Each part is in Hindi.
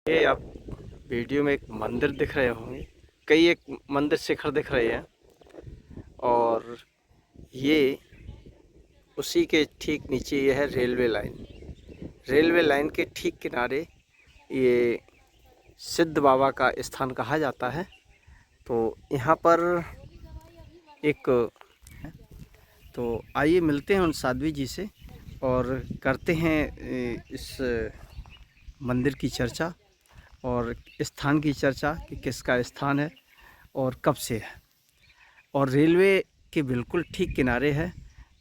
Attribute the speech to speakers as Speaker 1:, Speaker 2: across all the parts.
Speaker 1: ये आप वीडियो में एक मंदिर दिख रहे होंगे। कई एक मंदिर शिखर दिख रहे हैं और ये उसी के ठीक नीचे ये है रेलवे लाइन। रेलवे लाइन के ठीक किनारे ये सिद्ध बाबा का स्थान कहा जाता है। तो यहाँ पर एक तो आइए मिलते हैं उन साध्वी जी से और करते हैं इस मंदिर की चर्चा और स्थान की चर्चा कि किसका स्थान है और कब से है, और रेलवे के बिल्कुल ठीक किनारे है।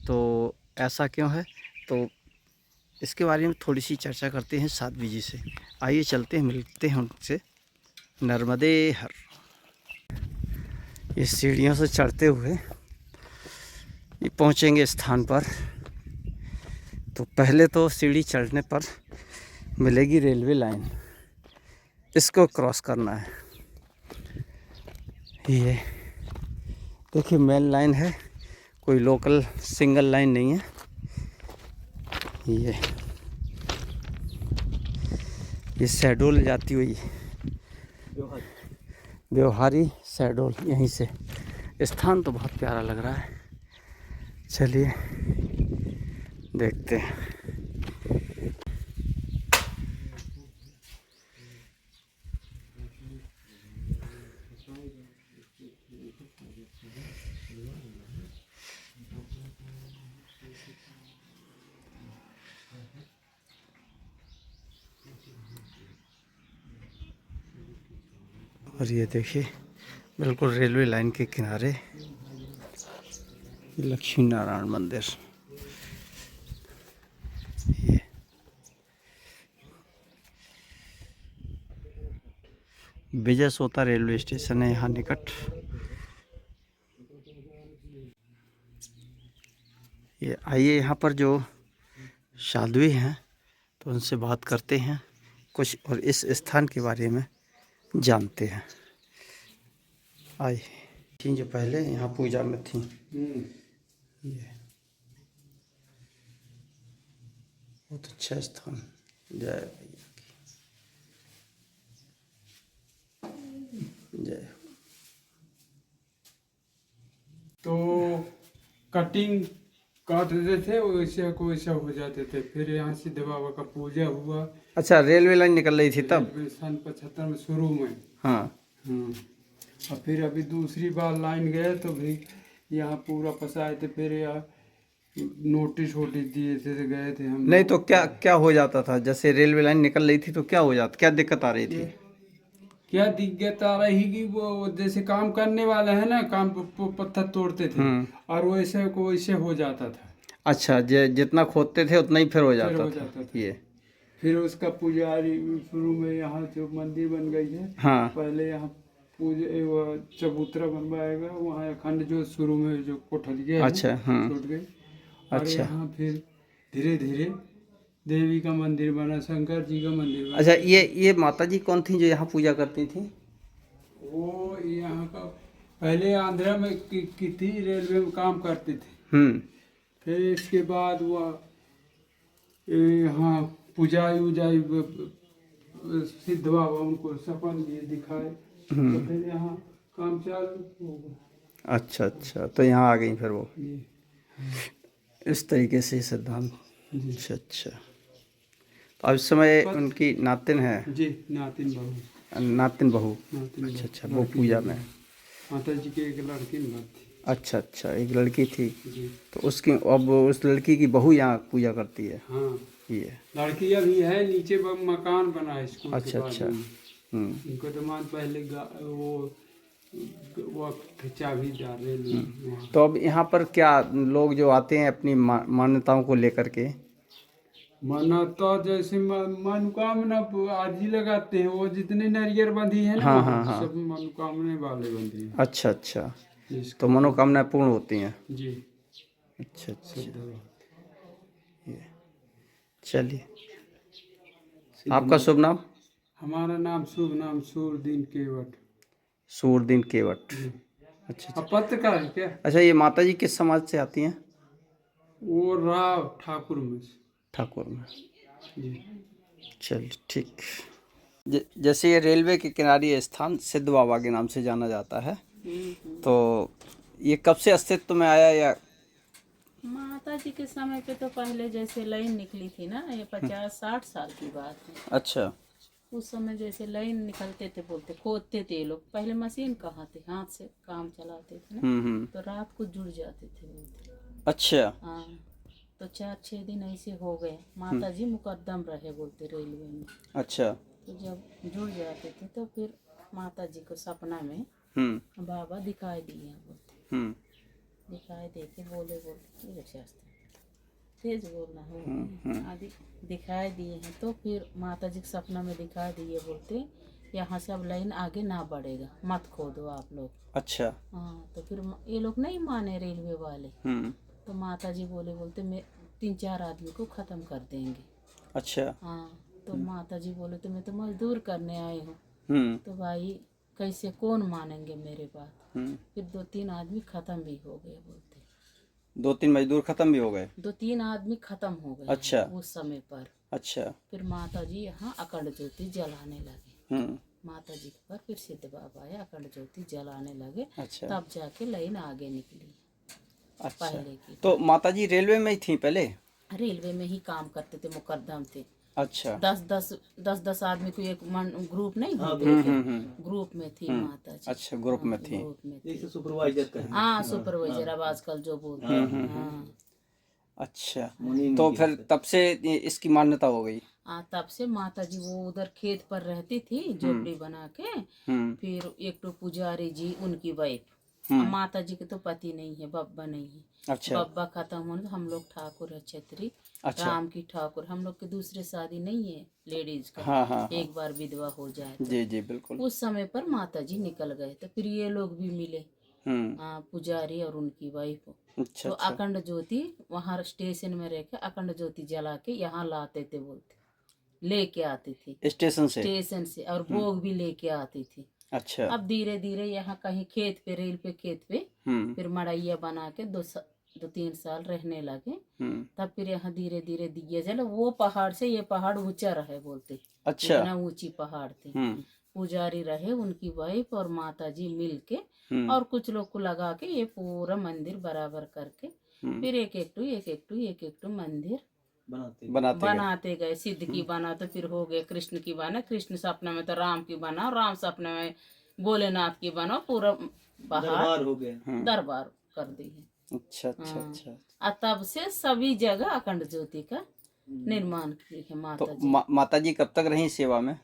Speaker 1: तो ऐसा क्यों है, तो इसके बारे में थोड़ी सी चर्चा करते हैं साध्वी जी से। आइए चलते हैं, मिलते हैं उनसे। नर्मदे हर। ये सीढ़ियों से चढ़ते हुए ये पहुंचेंगे स्थान पर। तो पहले तो सीढ़ी चढ़ने पर मिलेगी रेलवे लाइन, इसको क्रॉस करना है। ये देखिए मेन लाइन है, कोई लोकल सिंगल लाइन नहीं है। ये शहडोल जाती हुई व्यवहारी शहडोल, यहीं से। स्थान तो बहुत प्यारा लग रहा है, चलिए देखते हैं। और ये देखिए बिल्कुल रेलवे लाइन के किनारे लक्ष्मी नारायण मंदिर। ये विजय सोता रेलवे स्टेशन है यहाँ निकट। ये आइए यहाँ पर जो साध्वी हैं तो उनसे बात करते हैं कुछ और इस स्थान के बारे में जानते हैं। आइए, थी जो पहले यहाँ पूजा में थी। ये बहुत अच्छा स्थान। जय भैया की जय।
Speaker 2: तो कटिंग काटते थे वैसे को वैसा हो जाते थे। फिर यहाँ सिद्ध बाबा का पूजा हुआ।
Speaker 1: अच्छा, रेलवे लाइन निकल रही थी तब?
Speaker 2: सन 75 में शुरू में।
Speaker 1: हाँ।
Speaker 2: और फिर अभी दूसरी बार लाइन गए तो भी यहाँ पूरा फंसाए थे। फिर यहाँ नोटिस वोटिस दिए थे तो गए थे हम।
Speaker 1: नहीं तो क्या क्या हो जाता था, जैसे रेलवे लाइन निकल रही थी तो क्या हो जाता, क्या दिक्कत आ रही थी?
Speaker 2: क्या दिक्कत आ रही कि वो जैसे काम करने वाले हैं ना, काम पत्थर तोड़ते थे और वैसे को वैसे हो जाता था।
Speaker 1: अच्छा, जितना खोदते थे उतना ही फिर हो जाता था। ये
Speaker 2: फिर उसका पुजारी शुरू में यहाँ जो मंदिर बन गई है।
Speaker 1: हाँ।
Speaker 2: पहले यहाँ पूजा वो चबूतरा बनवाएगा, वहाँ अखंड जो शुरू में जो कोठलिया है
Speaker 1: अच्छा।
Speaker 2: छूट गई। और
Speaker 1: अच्छा।
Speaker 2: यहाँ फिर धीरे धीरे देवी का मंदिर बना, शंकर जी का मंदिर बना।
Speaker 1: अच्छा, ये माता जी कौन थी जो यहाँ पूजा करती थी?
Speaker 2: वो यहाँ का पहले आंध्रा में की थी, रेलवे में काम करते थे। फिर इसके बाद वह यहाँ पुजाई उजाई सिद्ध बाबा उनको सपन दिए दिखाए। तो फिर यहाँ काम चालू हो गया।
Speaker 1: अच्छा अच्छा, तो यहाँ आ गई फिर वो
Speaker 2: जी।
Speaker 1: इस तरीके से सिद्धांत। अच्छा अच्छा, तो अब इस समय उनकी नातिन है?
Speaker 2: जी, नातिन बहू।
Speaker 1: नातिन बहू।
Speaker 2: नातिन
Speaker 1: अच्छा
Speaker 2: बहू।
Speaker 1: अच्छा, वो पूजा में।
Speaker 2: माता जी की एक लड़की न थी।
Speaker 1: अच्छा अच्छा, एक लड़की थी।
Speaker 2: जी।
Speaker 1: तो उसकी अब उस लड़की की बहू यहाँ पूजा करती है?
Speaker 2: हाँ,
Speaker 1: ये
Speaker 2: लड़की अभी है नीचे मकान बना है स्कूल के
Speaker 1: अच्छा
Speaker 2: बाजू
Speaker 1: अच्छा।
Speaker 2: में। उनको दामाद पहले वो चाबी डाल रहे।
Speaker 1: तो अब यहाँ पर क्या लोग जो आते हैं अपनी मान्यताओं को लेकर के?
Speaker 2: मान्यता जैसे मनोकामना आज ही लगाते हैं। वो जितने नारियल बंधी है ना,
Speaker 1: हाँ
Speaker 2: वहाँ
Speaker 1: हाँ हाँ।
Speaker 2: सब मनोकामना वाले बंधी हैं।
Speaker 1: अच्छा अच्छा,
Speaker 2: जिसको
Speaker 1: तो मनोकामनाएं पूर्ण होती हैं?
Speaker 2: जी।
Speaker 1: अच्छा अच्छा,
Speaker 2: सिद्ध बाबा।
Speaker 1: ये चलिए, आपका शुभ नाम?
Speaker 2: हमारा नाम शुभ नाम सूरदीन केवट।
Speaker 1: सूरदीन केवट।
Speaker 2: जी।
Speaker 1: अच्छा अच्छा।
Speaker 2: अब पत्रकार है क्या?
Speaker 1: अच्छा, ये माता जी किस समाज से आती हैं?
Speaker 2: वो राव ठाकुर में से।
Speaker 1: ठाकुर में।
Speaker 2: जी।
Speaker 1: चलिए ठीक। जैसे ये रेलवे के किनारे ये स्थान सिद्ध बाबा के नाम से जाना जाता है, तो ये कब से अस्तित्व में आया या?
Speaker 3: माता जी के समय पे तो पहले जैसे लाइन निकली थी ना, ये 50-60 साल की बात है।
Speaker 1: अच्छा।
Speaker 3: उस समय जैसे लाइन निकलते थे, बोलते खोदते थे ये लोग, पहले मशीन कहाँ थे, हाथ से काम चलाते थे ना, तो रात को जुड़ जाते थे बोलते।
Speaker 1: अच्छा।
Speaker 3: हाँ, तो 4-6 दिन ऐसे हो गए, माता जी मुकद्दम रहे बोलते रेलवे में।
Speaker 1: अच्छा।
Speaker 3: तो जब जुड़ जाते थे तो फिर माता जी को सपना में बाबा दिखाई दिए बोलते, दिखाई दे के बोले तेज बोलना हो आदि दिखाई दिए हैं। तो फिर माता जी के सपना में दिखाई दिए, बोलते यहाँ से अब लाइन आगे ना बढ़ेगा, मत खोदो आप लोग।
Speaker 1: अच्छा।
Speaker 3: हाँ, तो फिर ये लोग नहीं माने रेलवे वाले, तो माता जी बोलते मैं 3-4 आदमी को ख़त्म कर देंगे।
Speaker 1: अच्छा।
Speaker 3: हाँ, तो माता जी बोले तो मैं तो मजदूर करने आई हूँ, तो भाई कैसे कौन मानेंगे मेरे बात। फिर 2-3 आदमी ख़त्म भी हो गए बोलते,
Speaker 1: 2-3 मजदूर खत्म भी हो गए।
Speaker 3: 2-3 आदमी खत्म हो गए।
Speaker 1: अच्छा।
Speaker 3: उस समय पर।
Speaker 1: अच्छा।
Speaker 3: फिर माता जी यहाँ अखंड ज्योति जलाने लगे। माता जी के पर फिर सिद्ध बाबा आए, अखंड ज्योति जलाने लगे।
Speaker 1: अच्छा।
Speaker 3: तब जाके लाइन आगे निकली।
Speaker 1: अच्छा।
Speaker 3: पहले की
Speaker 1: तो माता जी रेलवे में ही थी पहले?
Speaker 3: रेलवे में ही काम करते थे, मुकद्दम थे।
Speaker 1: अच्छा।
Speaker 3: 10 आदमी को एक ग्रुप नहीं होते थे, ग्रुप में थी माता जी।
Speaker 1: अच्छा, ग्रुप में थी।
Speaker 3: ग्रुप में थी।
Speaker 2: सुपरवाइजर
Speaker 3: हाँ, सुपरवाइजर अब आजकल जो बोलते हैं। हाँ।
Speaker 1: अच्छा, तो फिर तब से इसकी मान्यता हो गई।
Speaker 3: तब से माता जी वो उधर खेत पर रहती थी, झोपड़ी बना के। फिर एक तो पुजारी जी उनकी वाइफ, माता जी के तो पति नहीं है, बब्बा नहीं है।
Speaker 1: अच्छा।
Speaker 3: बब्बा खत्म होने तो हम लोग ठाकुर है, छत्री।
Speaker 1: अच्छा।
Speaker 3: राम की ठाकुर, हम लोग की दूसरी शादी नहीं है लेडीज का।
Speaker 1: हाँ, हाँ, हाँ।
Speaker 3: एक बार विधवा हो जाए तो।
Speaker 1: जी जी बिल्कुल।
Speaker 3: उस समय पर माता जी निकल गए, तो फिर ये लोग भी मिले, पुजारी और उनकी वाइफ।
Speaker 1: अच्छा।
Speaker 3: तो
Speaker 1: अच्छा।
Speaker 3: अखंड ज्योति वहाँ स्टेशन में रह के अखंड ज्योति जला के यहाँ लाते थे बोलते, लेके आती थी स्टेशन से, और भोग भी लेके आती थी।
Speaker 1: अच्छा।
Speaker 3: अब धीरे धीरे यहाँ कहीं खेत पे, रेल पे, खेत पे फिर मड़ैया बना के 2-3 साल रहने लगे। तब फिर यहाँ धीरे धीरे दिए जला, वो पहाड़ से ये पहाड़ ऊंचा रहे बोलते।
Speaker 1: अच्छा।
Speaker 3: इतना ऊंची पहाड़ थी। पुजारी रहे, उनकी वाइफ और माता जी मिल के, और कुछ लोग को लगा के ये पूरा मंदिर बराबर करके फिर एक एक टू मंदिर बनाते गए। सिद्ध की बना तो फिर हो गए, कृष्ण की बना, कृष्ण सपने में तो राम की बना, राम सपने में भोलेनाथ की बना, पूरा पहाड़ हो गया, दरबार कर दी है।
Speaker 1: अच्छा। अच्छा। अच्छा।
Speaker 3: और तब से सभी जगह अखंड ज्योति का निर्माण की है माता
Speaker 1: तो
Speaker 3: जी।
Speaker 1: माता जी कब तक रही सेवा में?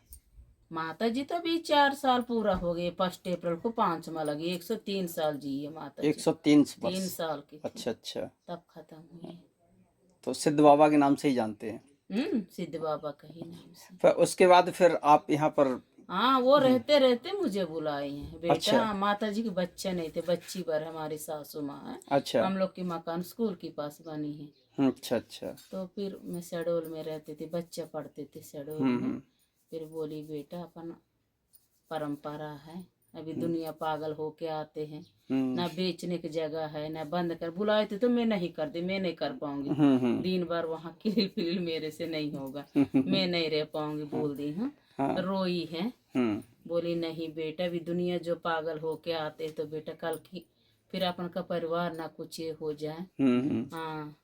Speaker 3: माता जी तो अभी 4 साल पूरा हो गए, 1 अप्रैल को 5वां लगी, 103 साल जी है माता जी।
Speaker 1: 103
Speaker 3: 3
Speaker 1: वर्ष।
Speaker 3: साल की थी।
Speaker 1: अच्छा। अच्छा।
Speaker 3: तब खत्म हुई।
Speaker 1: तो सिद्ध बाबा के नाम से ही जानते हैं।
Speaker 3: सिद्ध बाबा का ही नाम से।
Speaker 1: फिर उसके बाद फिर आप यहाँ पर?
Speaker 3: हाँ, वो रहते रहते मुझे बुलाए हैं बेटा।
Speaker 1: अच्छा।
Speaker 3: माता जी के बच्चे नहीं थे, बच्ची पर हमारी सासू माँ है।
Speaker 1: अच्छा।
Speaker 3: हम लोग की मकान स्कूल के पास बनी है।
Speaker 1: अच्छा। अच्छा।
Speaker 3: तो फिर मैं शहडोल में रहते थे, बच्चे पढ़ते थे शहडोल में। फिर बोली बेटा अपन परंपरा है, अभी दुनिया पागल होके आते हैं, ना बेचने की जगह है, ना बंद कर, बुलाए थे तो मैं नहीं करती, मैं नहीं कर पाऊंगी, दिन भर वहाँ किलिल पिलिल मेरे से नहीं होगा, मैं नहीं रह पाऊंगी, बोल दी। हाँ, रोई है। बोली नहीं बेटा, अभी दुनिया जो पागल होके आते तो बेटा कल की फिर अपन का परिवार ना कुछ ये हो जाए। हाँ,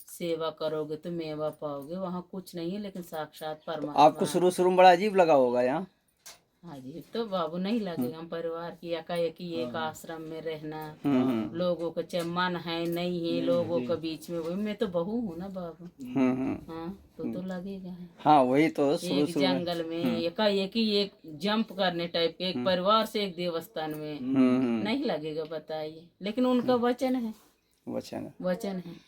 Speaker 3: सेवा करोगे तो मेवा पाओगे, वहाँ कुछ नहीं है लेकिन साक्षात परमात्मा।
Speaker 1: आपको शुरू में बड़ा अजीब लगा होगा यहाँ?
Speaker 3: अजीब तो बाबू नहीं लगेगा, हम परिवार की एकाएकी एक आश्रम में रहना, लोगों का चाहे मन है नहीं है, लोगों के बीच में, वही मैं तो बहू हूँ ना बाबू। हाँ, तो लगेगा है।
Speaker 1: हाँ, वही तो
Speaker 3: एक जंगल में एकाएकी एक जंप करने टाइप के, एक परिवार से एक देवस्थान में नहीं लगेगा बताइए, लेकिन उनका वचन है, वचन है।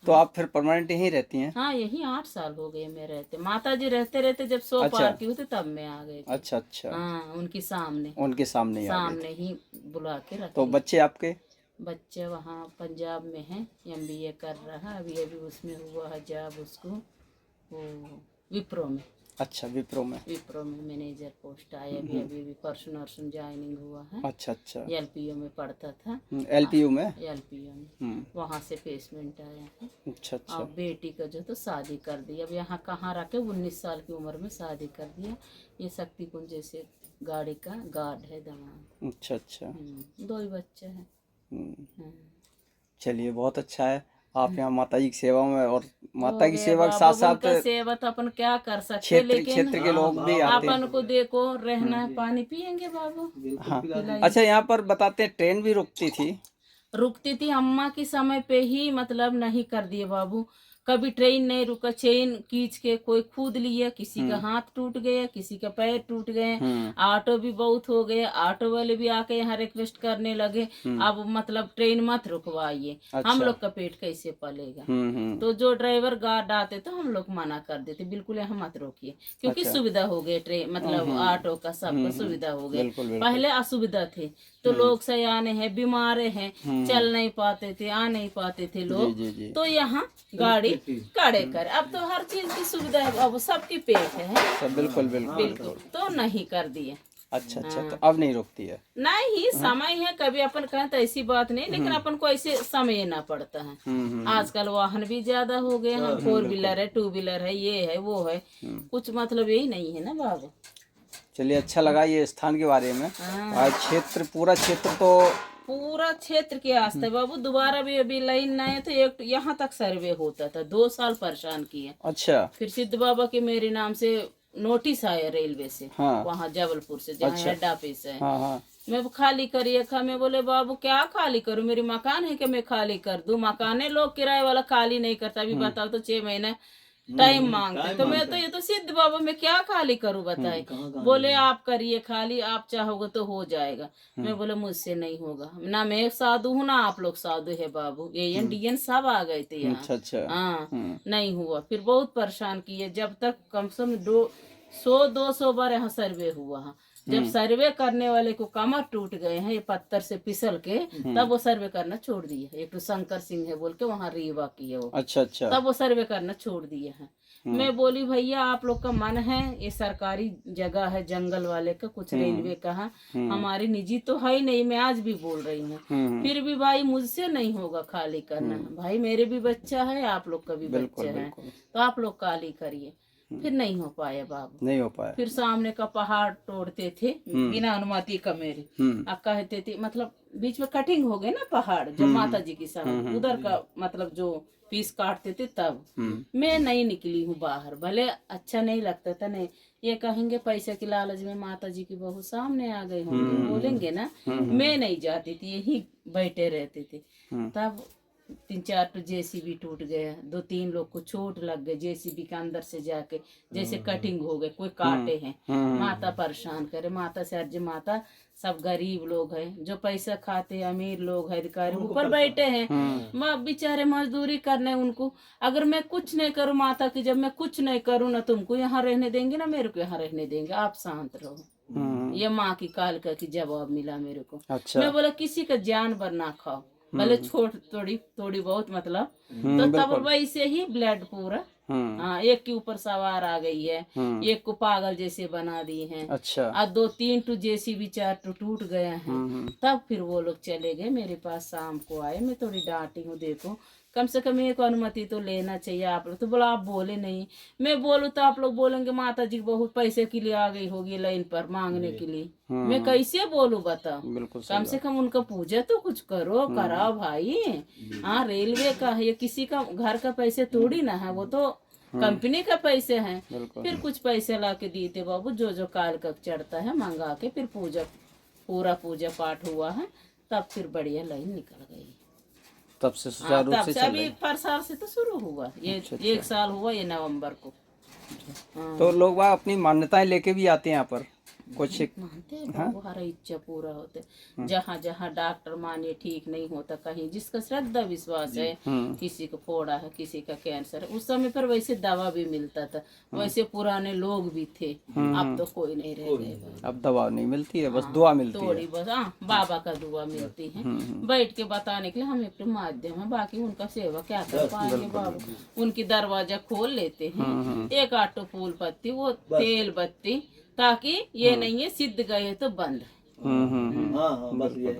Speaker 1: तो आप फिर परमानेंट यहीं रहती हैं?
Speaker 3: हाँ, यही 8 साल हो गए मैं रहते। माता जी रहते रहते जब 100 पार की हुई तब मैं आ गई।
Speaker 1: अच्छा। अच्छा।
Speaker 3: हाँ, उनके सामने ही बुला के रखे।
Speaker 1: तो बच्चे आपके?
Speaker 3: बच्चे वहाँ पंजाब में हैं, MBA कर रहा, अभी उसमें हुआ है जॉब उसको, वो विप्रो में।
Speaker 1: अच्छा, विप्रो में।
Speaker 3: विप्रो में मैनेजर पोस्ट आया, अभी अभी अभी परसों नरसों ज्वाइनिंग हुआ है।
Speaker 1: अच्छा अच्छा।
Speaker 3: एलपीओ में पढ़ता था।
Speaker 1: एलपीयू में।
Speaker 3: एलपीओ में वहाँ से प्लेसमेंट आया है।
Speaker 1: अच्छा अच्छा।
Speaker 3: अब बेटी का जो तो शादी कर दी, अब यहाँ कहाँ रखे, 19 साल की उम्र में शादी कर दिया। ये शक्ति कुंज जैसे गाड़ी का गार्ड है दवा।
Speaker 1: अच्छा अच्छा।
Speaker 3: 2 ही बच्चे हैं।
Speaker 1: चलिए, बहुत अच्छा है आप यहाँ माता जी की सेवा में, और माता की सेवा के साथ साथ
Speaker 3: उनका सेवा तो अपन क्या कर सकते,
Speaker 1: क्षेत्र
Speaker 3: लेकिन
Speaker 1: के लोग भी आते हैं।
Speaker 3: अपन को देखो रहना है, पानी पियेंगे बाबू।
Speaker 1: हाँ। अच्छा, यहाँ पर बताते हैं ट्रेन भी रुकती थी।
Speaker 3: रुकती थी अम्मा के समय पे ही, मतलब नहीं कर दिए बाबू। कभी ट्रेन नहीं रुका, चेन खींच के कोई कूद लिया, किसी का हाथ टूट गया, किसी का पैर टूट गए। ऑटो भी बहुत हो गए, ऑटो वाले भी आके यहाँ रिक्वेस्ट करने लगे अब मतलब ट्रेन मत रुकवाइए। हम लोग का पेट कैसे पलेगा। तो जो ड्राइवर गार्ड आते तो हम लोग मना कर देते, बिल्कुल यहाँ मत रोकिए, क्योंकि सुविधा हो गई ट्रेन मतलब ऑटो का सबका सुविधा हो गया। पहले असुविधा थे तो लोग सयाने हैं, बीमार हैं, चल नहीं पाते थे, आ नहीं पाते थे लोग, तो यहाँ गाड़ी खड़े कर। अब तो हर चीज की सुविधा है, अब सबकी पेट है।
Speaker 1: बिल्कुल बिल्कुल
Speaker 3: बिल्कुल, तो नहीं कर दिए।
Speaker 1: अच्छा अच्छा। तो अब नहीं रुकती है।
Speaker 3: नहीं, समय है, कभी अपन कहें तो ऐसी बात नहीं, लेकिन अपन को ऐसे समय ना पड़ता है। आजकल वाहन भी ज्यादा हो गए हैं, 4 व्हीलर है, 2 व्हीलर है, ये है वो है, कुछ मतलब यही नहीं है ना बाबू।
Speaker 1: चलिए, अच्छा लगा ये स्थान के बारे में। आज क्षेत्र, पूरा क्षेत्र तो
Speaker 3: पूरा क्षेत्र के आस्ते बाबू। दोबारा भी अभी लाइन ना आए तो एक यहाँ तक सर्वे होता था, 2 साल परेशान किए।
Speaker 1: अच्छा।
Speaker 3: फिर सिद्ध बाबा के मेरे नाम से नोटिस आया रेलवे से।
Speaker 1: हाँ।
Speaker 3: वहाँ जबलपुर से, जहाँ हेड ऑफिस है।
Speaker 1: हाँ हाँ।
Speaker 3: मैं खाली करिए खा, मैं बोले बाबू क्या खाली करूँ, मेरी मकान है कि मैं खाली कर दूं। मकाने लोग किराए वाला खाली नहीं करता। अभी बताओ तो 6 महीने टाइम मांगते, तो मैं तो ये तो सिद्ध बाबा मैं क्या खाली करूं बताए। बोले आप करिए खाली, आप चाहोगे तो हो जाएगा। मैं बोले मुझसे नहीं होगा, ना मैं साधु हूँ ना आप लोग साधु है बाबू। एएन डीएन सब आ गए थे यहाँ।
Speaker 1: अच्छा अच्छा।
Speaker 3: हाँ, नहीं हुआ। फिर बहुत परेशान किए, जब तक कम से कम 100-200 बार यहाँ सर्वे हुआ। जब सर्वे करने वाले को कमर टूट गए हैं ये पत्थर से फिसल के, तब वो सर्वे करना छोड़ दिए। एक तो शंकर सिंह है बोल के वहाँ रीवा की है वो।
Speaker 1: अच्छा अच्छा।
Speaker 3: तब वो सर्वे करना छोड़ दिए हैं। मैं बोली भैया आप लोग का मन है, ये सरकारी जगह है, जंगल वाले का, कुछ रेलवे का है, हमारी निजी तो है ही नहीं। मैं आज भी बोल रही हूँ, फिर भी भाई मुझसे नहीं होगा खाली करना। भाई मेरे भी बच्चा है, आप लोग का भी बच्चा है, तो आप लोग खाली करिए। फिर नहीं हो पाया बाबू,
Speaker 1: नहीं हो पाया।
Speaker 3: फिर सामने का पहाड़ तोड़ते थे बिना अनुमति का मेरे। अब कहते थे मतलब बीच में कटिंग हो गई ना पहाड़, जब माता जी की सामने उधर का मतलब जो पीस काटते थे, तब मैं नहीं निकली हूँ बाहर। भले अच्छा नहीं लगता था, नहीं ये कहेंगे पैसे की लालच में माता जी की बहू सामने आ गई होंगे, बोलेंगे ना। मैं नहीं जाती थी, यही बैठे रहते थे। तब 3-4 तो जेसीबी टूट गया, 2-3 लोग को चोट लग गई जेसीबी के अंदर से जाके, जैसे कटिंग हो गए, कोई काटे हैं। माता परेशान करे, माता से अर्ज माता सब गरीब लोग हैं, जो पैसा खाते अमीर लोग है, अधिकारी ऊपर बैठे हैं, माँ बेचारे मजदूरी करने उनको। अगर मैं कुछ नहीं करूँ माता की, जब मैं कुछ नहीं करूँ ना तुमको यहाँ रहने देंगे ना मेरे को यहाँ रहने देंगे, आप शांत रहो। ये माँ की काल का की जवाब मिला मेरे को।
Speaker 1: अच्छा।
Speaker 3: मैं बोला किसी का जान बर ना खाओ, भले छोट थोड़ी बहुत मतलब। तो तब वैसे ही ब्लड पूरा, हाँ, एक के ऊपर सवार आ गई है, एक को पागल जैसे बना दी हैं।
Speaker 1: अच्छा।
Speaker 3: और 2-3 टू जेसीबी 4 टू टूट गए हैं। तब फिर वो लोग चले गए, मेरे पास शाम को आए। मैं थोड़ी डांटी हूँ, देखो कम से कम एक अनुमति तो लेना चाहिए आप लोग। तो बोला आप बोले नहीं, मैं बोलूँ तो आप लोग बोलेंगे माता जी बहुत पैसे के लिए आ गई होगी लाइन पर मांगने के लिए। मैं कैसे बोलूँ बताओ।
Speaker 1: बिल्कुल
Speaker 3: कम से कम उनका पूजा तो कुछ करो, कराओ भाई। हाँ, रेलवे का है, ये किसी का घर का पैसे थोड़ी ना है, वो तो कंपनी का पैसे हैं। फिर कुछ पैसे ला के दिए थे बाबू, जो जो काल का चढ़ता है मंगा के, फिर पूरा पूजा पाठ हुआ है। तब फिर बढ़िया लाइन निकल गई।
Speaker 1: तब से सुचारू रूप से चल
Speaker 3: अभी पर साल से तो शुरू हुआ ये।
Speaker 1: अच्छा।
Speaker 3: 1 साल हुआ ये नवंबर को।
Speaker 1: तो लोग वहाँ अपनी मान्यताएं लेके भी आते हैं यहाँ पर। कुछ एक
Speaker 3: मानते हैं बाबू, हर इच्छा पूरा होते। जहाँ जहाँ डॉक्टर माने ठीक नहीं होता, कहीं जिसका श्रद्धा विश्वास है, किसी को फोड़ा है, किसी का कैंसर है, उस समय पर वैसे दवा भी मिलता था, वैसे पुराने लोग भी थे। अब तो कोई नहीं रह गए।
Speaker 1: अब दवा नहीं मिलती है, बस दुआ मिलती है।
Speaker 3: थोड़ी बस बाबा का दुआ मिलती है, बैठ के बताने के लिए हम एक माध्यम है, बाकी उनका सेवा क्या कर पाएंगे बाबू। उनकी दरवाजा खोल लेते हैं, एक आटो फूल पत्ती, वो तेल बत्ती, ताकि ये नहीं है सिद्ध गए तो बंद।
Speaker 4: बस ये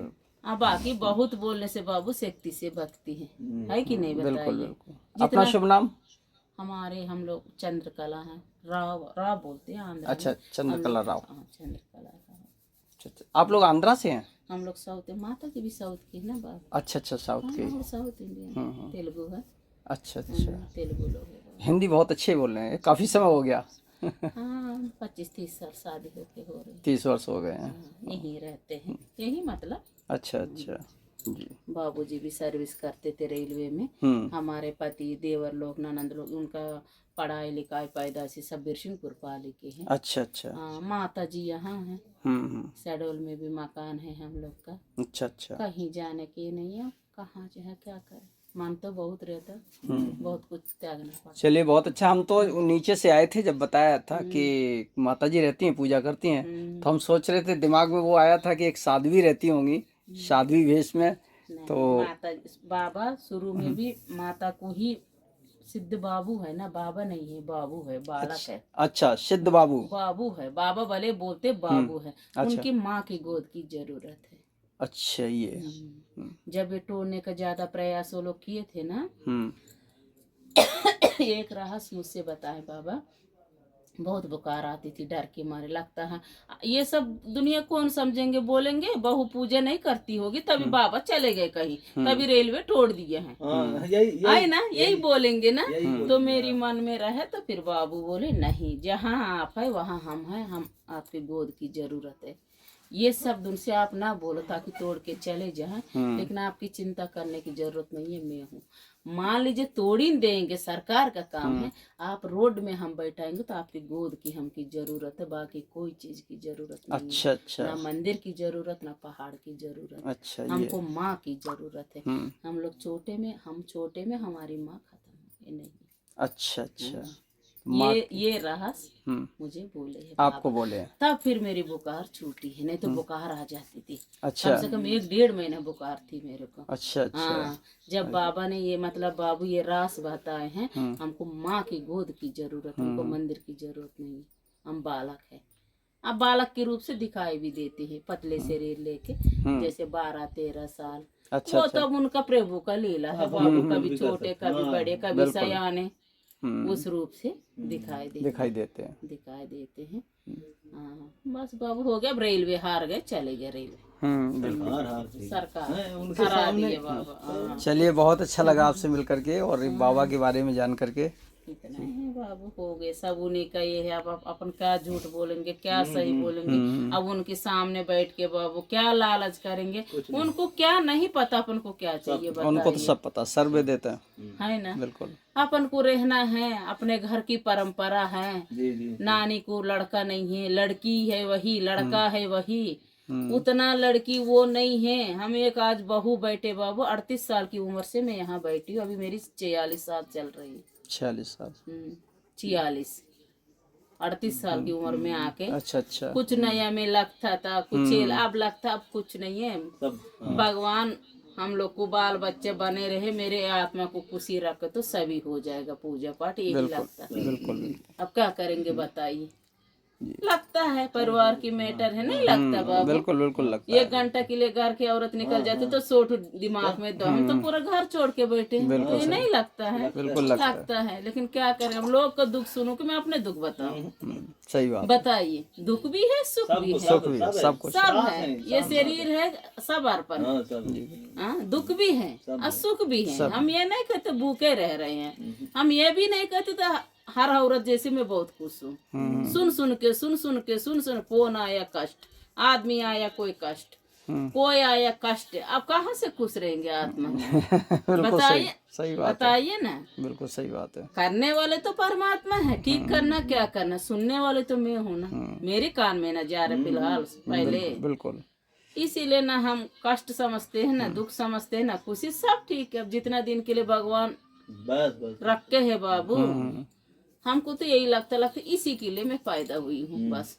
Speaker 3: बाकी बहुत बोलने से बाबू शक्ति से भक्ति है कि नहीं बताइए।
Speaker 1: अपना शुभ नाम?
Speaker 3: हमारे हम लोग चंद्रकला है, राव बोलते हैं आंध्र में।
Speaker 1: अच्छा, चंद्रकला राव।
Speaker 3: चंद्रकला राव।
Speaker 1: अच्छा, आप लोग आंध्रा से हैं?
Speaker 3: हम लोग साउथ, माता जी भी साउथ की है ना बाबू।
Speaker 1: अच्छा, साउथ के।
Speaker 3: साउथ इंडियन, तेलुगु है।
Speaker 1: अच्छा,
Speaker 3: तेलुगु लोग है।
Speaker 1: हिंदी बहुत अच्छे बोल रहे हैं। काफी समय हो गया।
Speaker 3: हाँ, 25-30 साल शादी होके हो रही।
Speaker 1: 30 वर्ष हो गए हैं।
Speaker 3: यहीं रहते हैं, यही मतलब।
Speaker 1: अच्छा जी।
Speaker 3: बाबूजी भी सर्विस करते थे रेलवे में। हमारे पति देवर लोग ननंद लोग, उनका पढ़ाई लिखाई पैदाशी सब बिरसिंहपुर पाली के हैं।
Speaker 1: अच्छा।
Speaker 3: माता जी यहाँ है। शहडोल में भी मकान है हम लोग का। अच्छा। कहीं जाने की नहीं है, कहाँ जो है क्या करे, मन तो बहुत रहता, बहुत कुछ त्यागना पड़ता।
Speaker 1: चलिए, बहुत अच्छा। हम तो नीचे से आए थे, जब बताया था कि माता जी रहती हैं, पूजा करती हैं, तो हम सोच रहे थे, दिमाग में वो आया था कि एक साध्वी रहती होंगी, साध्वी वेश में। तो
Speaker 3: माता बाबा शुरू में भी माता को ही, सिद्ध बाबू है ना, बाबा नहीं है, बाबू है, बालक है।
Speaker 1: अच्छा, सिद्ध बाबू
Speaker 3: है, बाबा भले बोलते बाबू है। उनकी माँ की गोद की जरूरत है।
Speaker 1: अच्छा, ये
Speaker 3: जब ये तोड़ने का ज्यादा प्रयास वो लोग किए थे ना, एक रहस्य मुझसे बताए बाबा, बहुत बुखार आती थी, डर के मारे लगता है ये सब दुनिया कौन समझेंगे, बोलेंगे बहू पूजा नहीं करती होगी, तभी बाबा चले गए कहीं, तभी रेलवे तोड़ दिए हैं। आए ना, यही बोलेंगे ना। तो मेरी मन में रहे, तो फिर बाबू बोले नहीं, जहाँ आप है वहाँ हम हैं, हम आपकी गोद की जरूरत है। ये सब उनसे आप ना बोलो ताकि तोड़ के चले जाएं, लेकिन आपकी चिंता करने की जरूरत नहीं है, मैं हूँ। मान लीजिए तोड़ी देंगे, सरकार का काम है, आप रोड में हम बैठाएंगे तो आपकी गोद की हमकी जरूरत है, बाकी कोई चीज की जरूरत नहीं है। ना मंदिर की जरूरत, ना पहाड़ की जरूरत। अच्छा, हमको माँ की जरूरत है। हम लोग छोटे में हमारी माँ खत्म है, नहीं। अच्छा। ये रहस्य मुझे बोले है,
Speaker 1: आपको बोले हैं।
Speaker 3: तब फिर मेरी बुखार छूटी है, नहीं तो बुखार आ जाती थी। अच्छा। कम से कम 1-1.5 महीना बुखार थी मेरे को। अच्छा। हाँ, जब बाबा ने ये मतलब बाबू ये रास बताए हैं, हमको माँ की गोद की जरूरत, हमको मंदिर की जरूरत नहीं, हम बालक है। अब बालक के रूप से दिखाई भी देते हैं, पतले शरीर लेके, जैसे 12-13 साल। अच्छा, वो तब उनका प्रभु का लीला है बाबू, कभी छोटे कभी बड़े कभी सयाने, उस रूप से दिखाई देते हैं। हाँ, बस बाबू हो गया, रेलवे हार गए, चले गए रेलवे, सरकार हरा दिए बाबा।
Speaker 1: चलिए, बहुत अच्छा लगा आपसे मिल करके और बाबा के बारे में जान करके।
Speaker 3: इतना है बाबू, हो गए सब उन्हीं का ये है। अब अपन क्या झूठ बोलेंगे, क्या सही बोलेंगे। अब उनके सामने बैठ के बाबू क्या लालच करेंगे, उनको क्या नहीं पता अपन को क्या चाहिए,
Speaker 1: उनको तो सब पता, सर्वे देता
Speaker 3: है ना।
Speaker 1: बिल्कुल,
Speaker 3: अपन को रहना है, अपने घर की परंपरा है। नानी को लड़का नहीं है, लड़की है वही, लड़का है वही, उतना लड़की वो नहीं है। हम एक आज बहू बैठे बाबू, 38 साल की उम्र से मैं यहाँ बैठी हूँ, अभी मेरी 46 साल चल रही है।
Speaker 1: 46 साल,
Speaker 3: 46, 38 साल की उम्र में आके।
Speaker 1: अच्छा।
Speaker 3: कुछ नया में लगता था, कुछ अब लगता, अब कुछ नहीं है। भगवान हम लोग को बाल बच्चे बने रहे, मेरे आत्मा को खुशी रखे तो सभी हो जाएगा, पूजा पाठ यही लगता।
Speaker 1: बिल्कुल।
Speaker 3: अब क्या करेंगे बताइए, लगता है परिवार की मैटर है, नहीं लगता बाबू।
Speaker 1: बिल्कुल लगता है।
Speaker 3: 1 घंटा के लिए घर की औरत निकल जाती तो सोच दिमाग में, तो हम तो पूरा घर छोड़ के बैठे, तो ये नहीं लगता है।
Speaker 1: बिल्कुल लगता
Speaker 3: है, लेकिन क्या करें, हम लोग का दुख सुनो कि मैं अपने दुख बताऊं।
Speaker 1: सही बात,
Speaker 3: बताइए, दुख भी है, सुख भी है,
Speaker 1: सब कुछ
Speaker 3: सब है। ये शरीर है, सब अर्पण, दुख भी है और सुख भी है। हम ये नहीं कहते भूखे रह रहे हैं, हम ये भी नहीं कहते तो हर औरत जैसे मैं बहुत खुश हूँ। सुन सुन के फोन आया कष्ट, आदमी आया कोई कष्ट, कोई आया कष्ट, अब कहाँ से खुश रहेंगे आत्मा में?
Speaker 1: बिल्कुल
Speaker 3: बताइए,
Speaker 1: सही बात है,
Speaker 3: बताइए ना।
Speaker 1: बिल्कुल सही बात है।
Speaker 3: करने वाले तो परमात्मा है, ठीक करना क्या करना, सुनने वाले तो मैं हूँ ना, मेरे कान में ना जा रहे फिलहाल पहले।
Speaker 1: बिल्कुल
Speaker 3: इसीलिए ना हम कष्ट समझते हैं ना दुख समझते हैं ना खुशी, सब ठीक है। अब जितना दिन के लिए भगवान
Speaker 4: बस बस
Speaker 3: रखे है बाबू, हमको तो यही लगता इसी के लिए मैं पैदा हुई हूँ बस।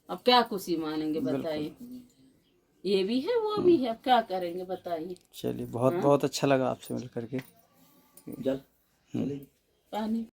Speaker 3: अब क्या खुशी मानेंगे बताइए? ये भी है वो भी है, अब क्या करेंगे बताइए?
Speaker 1: चलिए, बहुत बहुत अच्छा लगा आपसे मिल करके।
Speaker 4: जल
Speaker 3: पानी